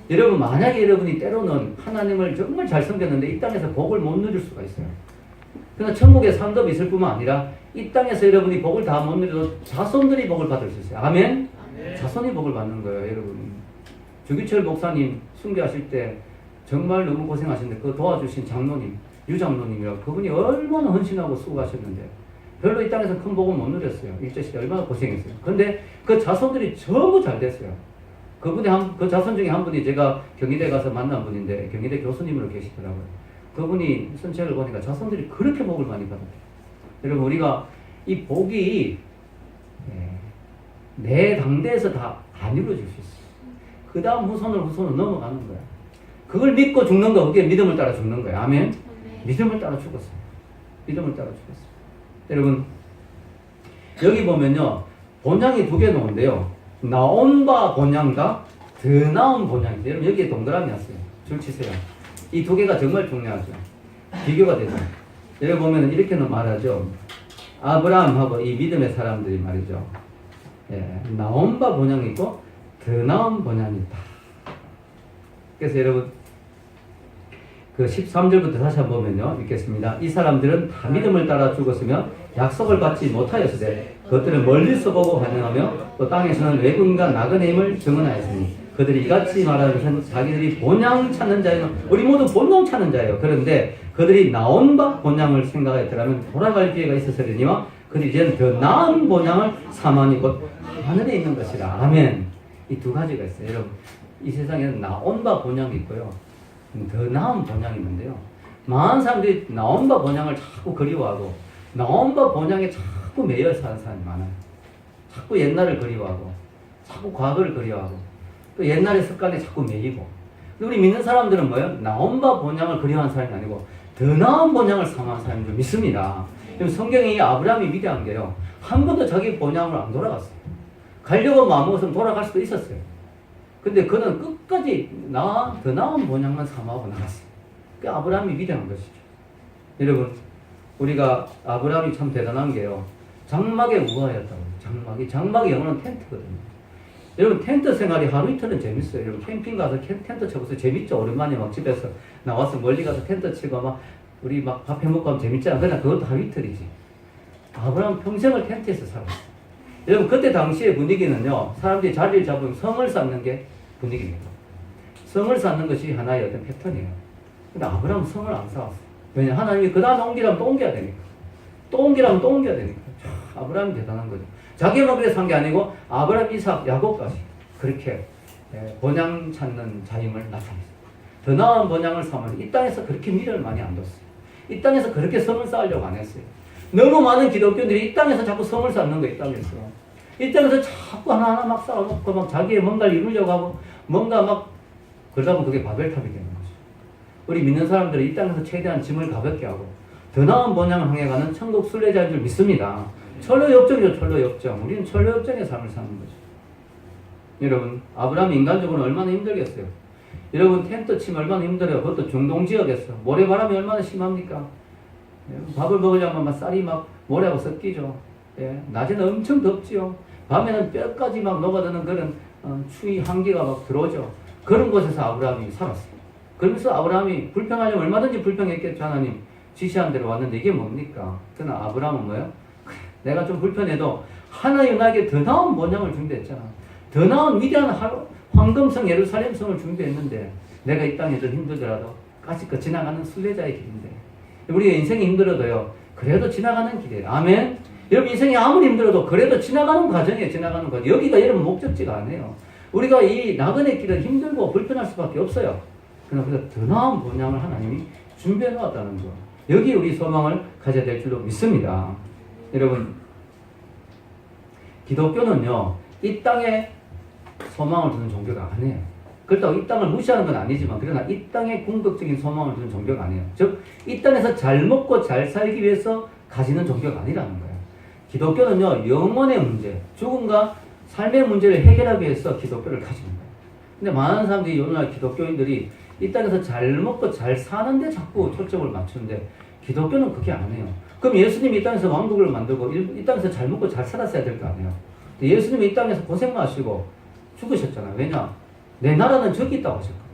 여러분 만약에 여러분이 때로는 하나님을 정말 잘 섬겼는데 이 땅에서 복을 못 누릴 수가 있어요. 그러나 천국에 상급이 있을 뿐만 아니라 이 땅에서 여러분이 복을 다 못 누려도 자손들이 복을 받을 수 있어요. 아멘? 자손이 복을 받는 거예요, 여러분. 주기철 목사님 순교하실 때 정말 너무 고생하셨는데 그 도와주신 장로님, 유장로님이라고 그분이 얼마나 헌신하고 수고하셨는데 별로 이 땅에서 큰 복을 못 누렸어요. 일제시대 얼마나 고생했어요. 그런데 그 자손들이 전부 잘 됐어요. 그 자손 중에 한 분이 제가 경희대 가서 만난 분인데 경희대 교수님으로 계시더라고요. 그분이 선책을 보니까 자손들이 그렇게 복을 많이 받았대요. 여러분 우리가 이 복이 내 당대에서 다 안 이루어질 수 있어요. 그 다음 후손으로 넘어가는 거야. 그걸 믿고 죽는 거, 그게 믿음을 따라 죽는 거야. 아멘? 믿음을 따라 죽었어요. 믿음을 따라 죽었어요. 여러분 여기 보면요 본향이 두 개 나오는데요. 나온 바 본향과 더 나은 본향인데 여러분 여기에 동그라미 왔어요. 줄 치세요. 이 두 개가 정말 중요하죠. 비교가 되죠. 여기 보면 이렇게는 말하죠. 아브라함하고 이 믿음의 사람들이 말이죠. 나온 바 본향이 있고 더 나은 본향이 있다. 그래서 여러분 그 13절부터 다시 한번 보면요. 읽겠습니다. 이 사람들은 다 믿음을 따라 죽었으며 약속을 받지 못하였으되 그것들은 멀리서 보고 환영하며 또 땅에서는 외근과 나그네 힘을 증언하였으니 그들이 이같이 말하는 것은 자기들이 본향 찾는 자예요. 우리 모두 본향 찾는 자예요. 그런데 그들이 나온 바 본향을 생각하였더라면 돌아갈 기회가 있었으리니와 그들이 이제는 더 나은 본향을 사모하니 곧 하늘에 있는 것이라. 아멘. 이 두 가지가 있어요. 여러분 이 세상에는 나온 바 본향이 있고요. 더 나은 본향이 있는데요. 많은 사람들이 나온 바 본향을 자꾸 그리워하고 나온 바 본향에 자꾸 매여 사는 사람이 많아요. 자꾸 옛날을 그리워하고 자꾸 과거를 그리워하고 또 옛날의 습관에 자꾸 매이고. 우리 믿는 사람들은 뭐예요? 나온 바 본향을 그리워하는 사람이 아니고 더 나은 본향을 사모하는 사람인 줄 믿습니다. 성경이 아브라함이 위대한 게요. 한 번도 자기 본향으로 안 돌아갔어요. 가려고 마음먹었으면 돌아갈 수도 있었어요. 근데 그는 끝까지 더 나은 본향만 사모하고 나갔어요. 그 아브라함이 위대한 것이죠. 여러분, 우리가 아브라함이 참 대단한 게요. 장막에 우아했다고. 장막의 영어는 텐트거든요. 여러분, 텐트 생활이 하루 이틀은 재밌어요. 여러분, 캠핑 가서 텐트 쳐보세요. 재밌죠? 오랜만에 막 집에서 나와서 멀리 가서 텐트 치고 우리 밥 해먹고 하면 재밌잖아. 그러나 그것도 하루 이틀이지. 아브라함 평생을 텐트에서 살았어요. 여러분, 그때 당시의 분위기는요, 사람들이 자리를 잡으면 성을 쌓는 게 분위기입니다. 성을 쌓는 것이 하나의 어떤 패턴이에요. 근데 아브라함은 성을 안 쌓았어요. 왜냐? 하나님이 그 다음에 옮기라면 또 옮겨야 되니까. 또 옮기라면 또 옮겨야 되니까. 아브라함이 대단한 거죠. 자기만 그래서 산 게 아니고, 아브라함, 이삭, 야곱까지 그렇게 본향 찾는 자임을 나타냈어요. 더 나은 본향을 삼으니 이 땅에서 그렇게 미련을 많이 안 뒀어요. 이 땅에서 그렇게 성을 쌓으려고 안 했어요. 너무 많은 기독교인들이 이 땅에서 자꾸 성을 쌓는 거예요, 이 땅에서. 이 땅에서 자꾸 하나하나 막 쌓아놓고 막 자기의 뭔가를 이루려고 하고 뭔가 막 그러다 보면 그게 바벨탑이 되는 거죠. 우리 믿는 사람들은 이 땅에서 최대한 짐을 가볍게 하고 더 나은 본향을 향해 가는 천국 순례자인 줄 믿습니다. 철로 역정이죠, 철로 역정. 우리는 철로 역정의 삶을 사는 거죠. 여러분, 아브라함이 인간적으로 얼마나 힘들겠어요. 여러분, 텐트 치면 얼마나 힘들어요. 그것도 중동 지역에서. 모래바람이 얼마나 심합니까? 밥을 먹으려면 막 쌀이 막 모래하고 섞이죠. 낮에는 엄청 덥지요. 밤에는 뼈까지 막 녹아드는 그런 추위 한기가 막 들어오죠. 그런 곳에서 아브라함이 살았어요. 그러면서 아브라함이 불평하려면 얼마든지 불평했겠죠. 하나님 지시한 대로 왔는데 이게 뭡니까? 그러나 아브라함은 뭐예요? 내가 좀 불편해도 하나님 나에게 더 나은 본향을 준비했잖아. 더 나은 위대한 황금성 예루살렘성을 준비했는데 내가 이 땅에 좀 힘들더라도 까짓거 지나가는 순례자의 길인데 우리의 인생이 힘들어도요 그래도 지나가는 길이에요. 아멘. 여러분 인생이 아무리 힘들어도 그래도 지나가는 과정이에요. 지나가는 과정. 여기가 여러분 목적지가 아니에요. 우리가 이 나그네 길은 힘들고 불편할 수밖에 없어요. 그러나 우리가 더 나은 본향을 하나님이 준비해 놓았다는 거. 여기 우리 소망을 가져야 될 줄로 믿습니다. 여러분 기독교는요 이 땅에 소망을 두는 종교가 아니에요. 그렇다고 이 땅을 무시하는 건 아니지만 그러나 이 땅에 궁극적인 소망을 두는 종교가 아니에요. 즉 이 땅에서 잘 먹고 잘 살기 위해서 가지는 종교가 아니라는 거예요. 기독교는요 영혼의 문제, 죽음과 삶의 문제를 해결하기 위해서 기독교를 가지는 거예요. 근데 많은 사람들이 오늘날 기독교인들이 이 땅에서 잘 먹고 잘 사는데 자꾸 초점을 맞추는데 기독교는 그게 아니에요. 그럼 예수님이 이 땅에서 왕국을 만들고 이 땅에서 잘 먹고 잘 살았어야 될 거 아니에요. 예수님이 이 땅에서 고생 마시고 죽으셨잖아요. 왜냐? 내 나라는 저기 있다고 하셨거든요.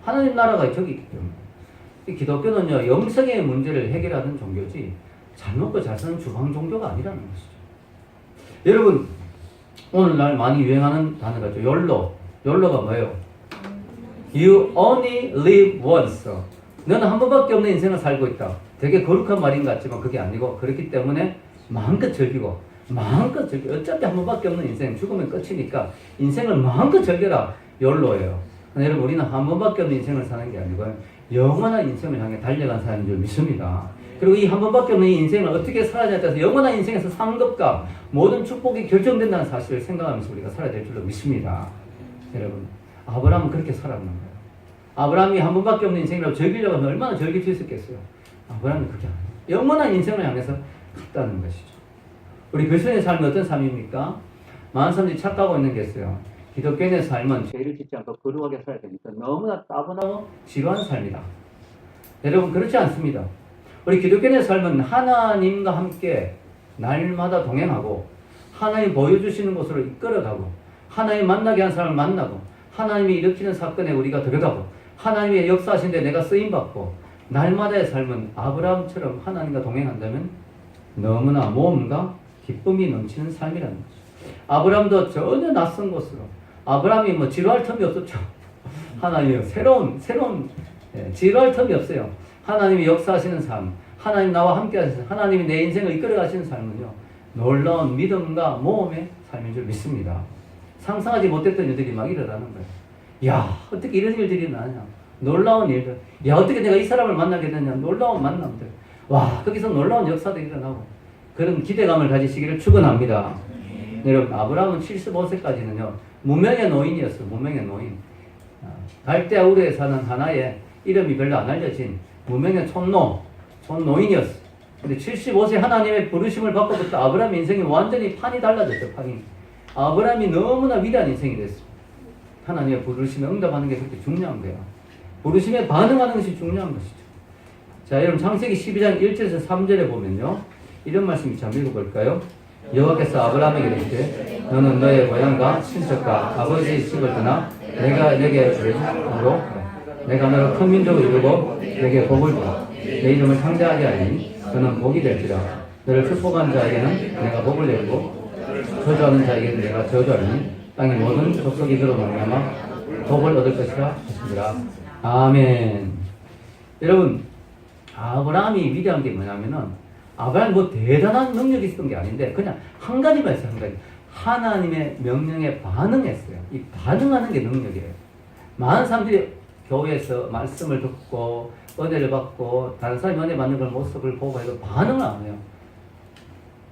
하나님 나라가 저기 있기 때문에. 이 기독교는요, 영성의 문제를 해결하는 종교지 잘 먹고 잘 사는 주방 종교가 아니라는 것이죠. 여러분, 오늘날 많이 유행하는 단어가 있죠. 욜로. 욜로가 뭐예요? You only live once. 너는 한 번밖에 없는 인생을 살고 있다. 되게 거룩한 말인 것 같지만 그게 아니고, 그렇기 때문에 마음껏 즐기고 마음껏 즐겨. 어차피 한 번밖에 없는 인생, 죽으면 끝이니까 인생을 마음껏 즐겨라. 욜로예요. 여러분, 우리는 한 번밖에 없는 인생을 사는 게 아니고요, 영원한 인생을 향해 달려간 사람인 줄 믿습니다. 그리고 이 한 번밖에 없는 이 인생을 어떻게 살아야 따라서 영원한 인생에서 상급과 모든 축복이 결정된다는 사실을 생각하면서 우리가 살아야 될 줄로 믿습니다. 여러분, 아브라함은 그렇게 살았는 거예요. 아브라함이 한 번밖에 없는 인생이라고 즐기려고 하면 얼마나 즐길 수 있었겠어요. 아브라함이 그렇게 안 해요. 영원한 인생을 향해서 갔다는 것이죠. 우리 그리스도인의 삶은 어떤 삶입니까? 많은 사람들이 착각하고 있는 게 있어요. 기독교인의 삶은 죄를 짓지 않고 거룩하게 살아야 되니까 너무나 따분하고 지루한 삶이다. 여러분, 그렇지 않습니다. 우리 기독교인의 삶은 하나님과 함께 날마다 동행하고 하나님 보여주시는 곳으로 이끌어가고 하나님 만나게 한 사람을 만나고 하나님이 일으키는 사건에 우리가 들어가고 하나님의 역사하신데 내가 쓰임받고 날마다의 삶은 아브라함처럼 하나님과 동행한다면 너무나 모험과 기쁨이 넘치는 삶이라는 거죠. 아브라함도 전혀 낯선 곳으로, 아브라함이 뭐 지루할 틈이 없었죠. 하나님이 새로운 지루할 틈이 없어요. 하나님이 역사하시는 삶, 하나님 나와 함께 하시는, 하나님이 내 인생을 이끌어 가시는 삶은요, 놀라운 믿음과 모험의 삶인 줄 믿습니다. 상상하지 못했던 일들이 막 일어나는 거예요. 야, 어떻게 이런 일들이 나냐. 놀라운 일들. 야, 어떻게 내가 이 사람을 만나게 되냐. 놀라운 만남들. 와, 거기서 놀라운 역사들이 일어나고 그런 기대감을 가지시기를 축원합니다. 여러분, 아브라함은 75세까지는요 무명의 노인이었어요. 무명의 노인. 갈대아 우르에 사는 하나의 이름이 별로 안 알려진 무명의 촌노인이었어요. 근데 75세 하나님의 부르심을 받고부터 아브라함의 인생이 완전히 판이 달라졌죠. 판이. 아브라함이 너무나 위대한 인생이 됐습니다. 하나님의 부르심에 응답하는 게 그렇게 중요한 거예요. 부르심에 반응하는 것이 중요한 것이죠. 자, 여러분, 창세기 12장 1절에서 3절에 보면요, 이런 말씀이 참 읽어볼까요? 여호와께서 아브라함에게 이르시되 너는 너의 고향과 친척과 아버지의 집을 떠나 내가 내게 주므로 내가 너를 큰 민족을 이루고 내게 복을 주라. 내 이름을 창대하게 하리니 너는 복이 될지라. 너를 축복한 자에게는 내가 복을 내리고 저주하는 자에게는 내가 저주하리니 땅의 모든 족속이 너로 말미암아 복을 얻을 것이라 하시니라. 아멘. 여러분, 아브라함이 위대한 게 뭐냐면은 아브라함이 뭐 대단한 능력이 있었던 게 아닌데 그냥 한 가지만 했어요. 한 가지. 하나님의 명령에 반응했어요. 이 반응하는 게 능력이에요. 많은 사람들이 교회에서 말씀을 듣고 은혜를 받고 다른 사람이 은혜 받는 걸 모습을 보고 해도 반응을 안 해요.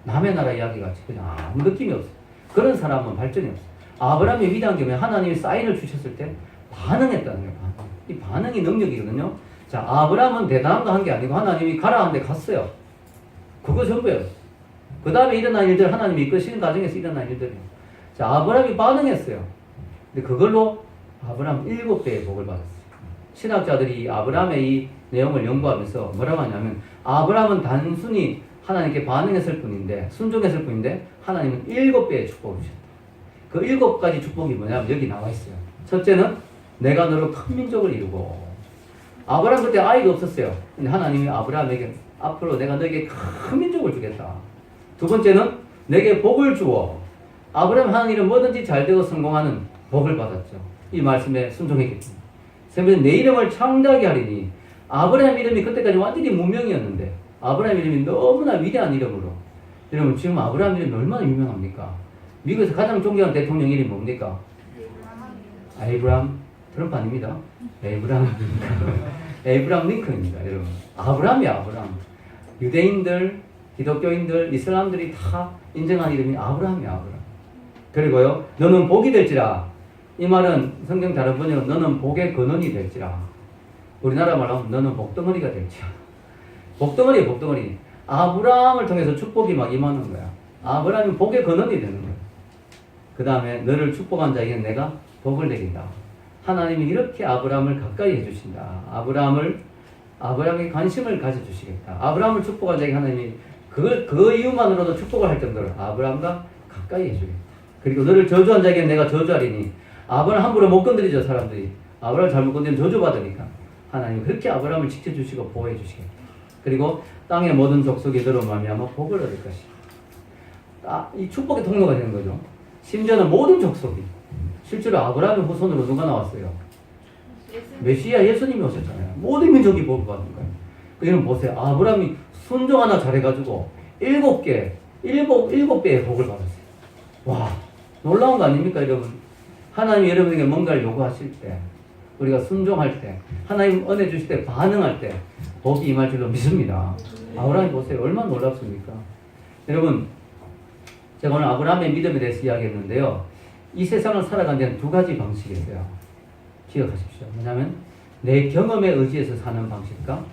남의 나라 이야기 같이 그냥 아무 느낌이 없어요. 그런 사람은 발전이 없어요. 아브라함이 위대한 게 뭐냐? 하나님이 사인을 주셨을 때 반응했다는 거예요. 이 반응이 능력이거든요. 자, 아브라함은 대단한 거 한 게 아니고 하나님이 가라 하는데 갔어요. 그거 전부예요. 그 다음에 일어난 일들, 하나님이 이끄시는 과정에서 일어난 일들이에요. 자, 아브라함이 반응했어요. 근데 그걸로 아브라함 7배의 복을 받았어요. 신학자들이 아브라함의 이 내용을 연구하면서 뭐라고 하냐면 아브라함은 단순히 하나님께 반응했을 뿐인데, 순종했을 뿐인데 하나님은 7배의 축복을 주셨다. 그 7가지 축복이 뭐냐면 여기 나와 있어요. 첫째는 내가 너로 큰 민족을 이루고, 아브라함 그때 아이가 없었어요. 근데 하나님이 아브라함에게 앞으로 내가 너에게 큰 민족을 주겠다. 두 번째는 내게 복을 주어, 아브라함 하는 일은 뭐든지 잘 되고 성공하는 복을 받았죠. 이 말씀에 순종했기 때문에. 세 번째, 내 이름을 창대하게 하리니, 아브라함 이름이 그때까지 완전히 무명이었는데 아브라함 이름이 너무나 위대한 이름으로. 여러분, 지금 아브라함 이름이 얼마나 유명합니까? 미국에서 가장 존경하는 대통령 이름이 뭡니까? 에이브람 트럼프 아닙니다. 에이브람 링컨입니다. 여러분, 아브라함이 아브라함. 유대인들, 기독교인들, 이슬람들이 다 인정한 이름이 아브라함이 아브라함. 그리고요, 너는 복이 될지라. 이 말은 성경 다른 번역은 너는 복의 근원이 될지라. 우리나라 말로 하면 너는 복덩어리가 될지라. 복덩어리. 아브라함을 통해서 축복이 막 임하는 거야. 아브라함이 복의 근원이 되는 거야. 그 다음에 너를 축복한 자에게는 내가 복을 내린다. 하나님이 이렇게 아브라함을 가까이 해주신다. 아브라함에게 관심을 가져주시겠다. 아브라함을 축복한 자에게 하나님이 그 이유만으로도 축복을 할 정도로 아브라함과 가까이 해주겠다. 그리고 너를 저주한 자에게는 내가 저주하리니, 아브라함 함부로 못 건드리죠, 사람들이. 아브라함을 잘못 건드리면 저주받으니까. 하나님이 그렇게 아브라함을 지켜주시고 보호해 주시겠다. 그리고 땅의 모든 족속이 들어 말미암아 복을 얻을 것이다. 이 축복의 통로가 되는 거죠. 심지어는 모든 족속이. 실제로 아브라함의 후손으로 누가 나왔어요? 메시아 예수님이 오셨잖아요. 모든 민족이 복을 받는 거예요. 여러분 보세요. 아브라함이 순종 하나 잘해가지고 7배의 복을 받았어요. 와, 놀라운 거 아닙니까, 여러분? 하나님이 여러분에게 뭔가를 요구하실 때, 우리가 순종할 때, 하나님 은혜 주실 때, 반응할 때 복이 임할 줄로 믿습니다. 아브라함이 보세요. 얼마나 놀랍습니까? 여러분, 제가 오늘 아브라함의 믿음에 대해서 이야기했는데요. 이 세상을 살아가는 데는 두 가지 방식이 있어요. 기억하십시오. 뭐냐면 내 경험에 의지해서 사는 방식과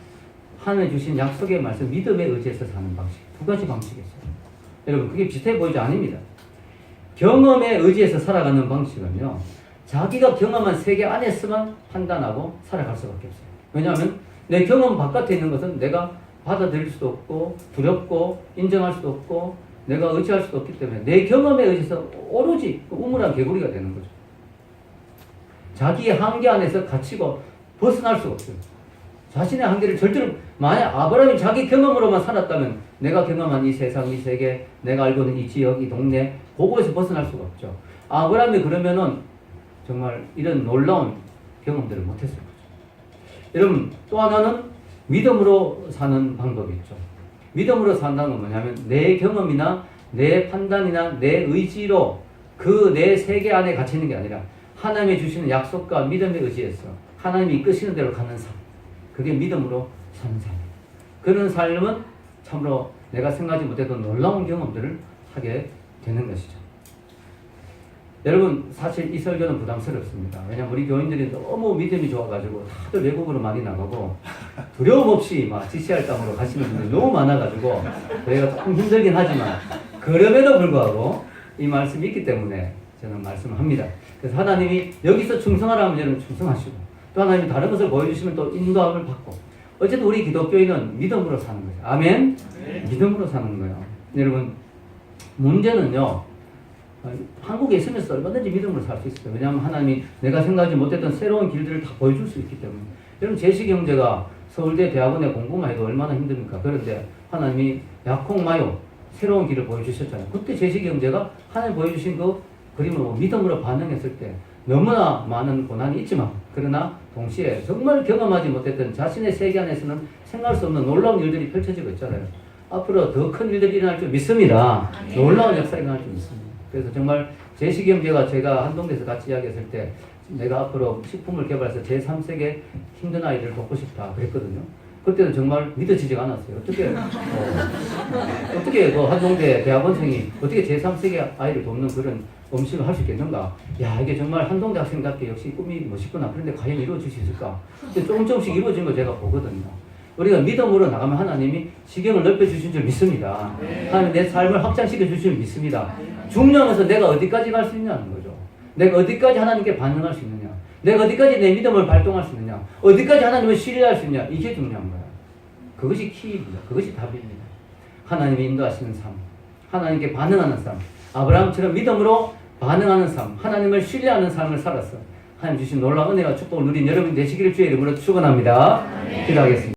하나님 주신 약속의 말씀, 믿음에 의지해서 사는 방식. 두 가지 방식이 있어요. 여러분, 그게 비슷해 보이지 않습니다. 경험에 의지해서 살아가는 방식은요, 자기가 경험한 세계 안에서만 판단하고 살아갈 수밖에 없어요. 왜냐하면 내 경험 바깥에 있는 것은 내가 받아들일 수도 없고 두렵고 인정할 수도 없고 내가 의지할 수도 없기 때문에 내 경험에 의해서 오로지 우물한 개구리가 되는 거죠. 자기의 한계 안에서 갇히고 벗어날 수가 없어요. 자신의 한계를 절대로, 만약 아브라함이 자기 경험으로만 살았다면 내가 경험한 이 세상, 이 세계, 내가 알고 있는 이 지역, 이 동네, 그거에서 벗어날 수가 없죠. 아브라함이 그러면은 정말 이런 놀라운 경험들을 못했을 거죠. 여러분, 또 하나는 믿음으로 사는 방법이 있죠. 믿음으로 산다는 건 뭐냐면 내 경험이나 내 판단이나 내 의지로 그 내 세계 안에 갇히는 게 아니라 하나님이 주시는 약속과 믿음에 의지해서 하나님이 이끄시는 대로 가는 삶. 그게 믿음으로 사는 삶. 그런 삶은 참으로 내가 생각하지 못했던 놀라운 경험들을 하게 되는 것이죠. 여러분, 사실 이 설교는 부담스럽습니다. 왜냐하면 우리 교인들이 너무 믿음이 좋아가지고 다들 외국으로 많이 나가고 두려움 없이 막 지시할 땅으로 가시는 분들이 너무 많아가지고 저희가 조금 힘들긴 하지만 그럼에도 불구하고 이 말씀이 있기 때문에 저는 말씀을 합니다. 그래서 하나님이 여기서 충성하라면 여러분 충성하시고 또 하나님이 다른 것을 보여주시면 또 인도함을 받고 어쨌든 우리 기독교인은 믿음으로 사는 거예요. 아멘? 네. 믿음으로 사는 거예요. 여러분, 문제는요, 한국에 있으면서 얼마든지 믿음으로 살 수 있어요. 왜냐하면 하나님이 내가 생각하지 못했던 새로운 길들을 다 보여줄 수 있기 때문에. 여러분, 제식 형제가 서울대 대학원에 공부만 해도 얼마나 힘듭니까? 그런데 하나님이 약콩마요 새로운 길을 보여주셨잖아요. 그때 제식 형제가 하나님 보여주신 그 그림을 믿음으로 반응했을 때 너무나 많은 고난이 있지만 그러나 동시에 정말 경험하지 못했던 자신의 세계 안에서는 생각할 수 없는 놀라운 일들이 펼쳐지고 있잖아요. 앞으로 더 큰 일들이 일어날 줄 믿습니다. 놀라운 역사가 일어날 줄 믿습니다. 그래서 정말 제식이 형제가 제가 한동대에서 같이 이야기했을 때 내가 앞으로 식품을 개발해서 제3세계 힘든 아이들을 돕고 싶다 그랬거든요. 그때는 정말 믿어지지가 않았어요. 어떻게 그 한동대 대학원생이 어떻게 제3세계 아이를 돕는 그런 음식을 할 수 있겠는가? 야, 이게 정말 한동대 학생답게 역시 꿈이 멋있구나. 그런데 과연 이루어질 수 있을까? 조금씩 이루어진 걸 제가 보거든요. 우리가 믿음으로 나가면 하나님이 지경을 넓혀주신 줄 믿습니다. 하나님 내 삶을 확장시켜 주신 줄 믿습니다. 중요한 것은 내가 어디까지 갈 수 있냐는 거죠. 내가 어디까지 하나님께 반응할 수 있느냐. 내가 어디까지 내 믿음을 발동할 수 있느냐. 어디까지 하나님을 신뢰할 수 있느냐. 이게 중요한 거야. 그것이 키입니다. 그것이 답입니다. 하나님이 인도하시는 삶. 하나님께 반응하는 삶. 아브라함처럼 믿음으로 반응하는 삶. 하나님을 신뢰하는 삶을 살았어. 하나님 주신 놀라운 은혜와 축복을 누린 여러분 되시기를 주의 이름으로 축원합니다. 기도하겠습니다.